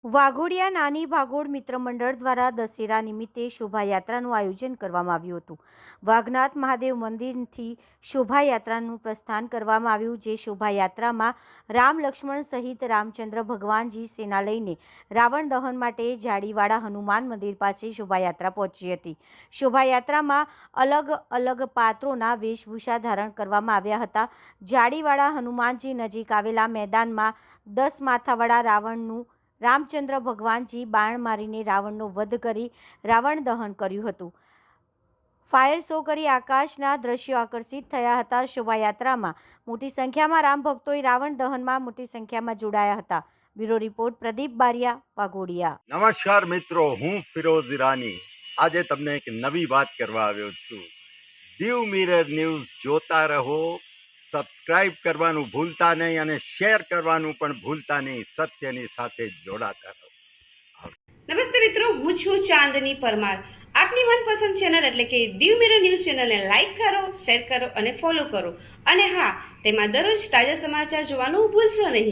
વાઘોડિયા નાની ભાગોળ મિત્ર મંડળ દ્વારા દશેરા નિમિત્તે શોભાયાત્રાનું આયોજન કરવામાં આવ્યું હતું. વાઘનાથ મહાદેવ મંદિરથી શોભાયાત્રાનું પ્રસ્થાન કરવામાં આવ્યું, જે શોભાયાત્રામાં રામ લક્ષ્મણ સહિત રામચંદ્ર ભગવાનજી સેના લઈને રાવણ દહન માટે જાડીવાડા હનુમાન મંદિર પાસે શોભાયાત્રા પહોંચી હતી. શોભાયાત્રામાં અલગ અલગ પાત્રોના વેશભૂષા ધારણ કરવામાં આવ્યા હતા. જાડીવાડા હનુમાનજી નજીક આવેલા મેદાનમાં 10 માથાવાળા રાવણનું રામચંદ્ર ભગવાનજી બાણ મારીને રાવણનો વધ કરી રાવણ દહન કર્યું હતું. ફાયર શો કરી આકાશના દ્રશ્યો આકર્ષિત થયા હતા. શોભાયાત્રામાં મોટી સંખ્યામાં રામ ભક્તોએ રાવણ દહનમાં મોટી સંખ્યામાં જોડાયા હતા. Bureau report Pradeep Bariya, Waghodia. નમસ્કાર મિત્રો, હું ફિરોઝ ઈરાની આજે તમને એક નવી વાત કરવા આવ્યો છું. દીવ મિરર ન્યૂઝ જોતા રહો, સબસ્ક્રાઇબ કરવાનું ભૂલતા નહીં અને શેર કરવાનું પણ ભૂલતા નહીં. સત્યની સાથે જોડાતા રહો. નમસ્તે મિત્રો, હું છું ચાંદની પરમાર. આપની મનપસંદ ચેનલ એટલે કે દીવ મિરર ન્યૂઝ ચેનલને લાઈક કરો, શેર કરો અને ફોલો કરો. અને હા, તેમાં દરરોજ તાજા સમાચાર જોવાનું ભૂલશો નહીં.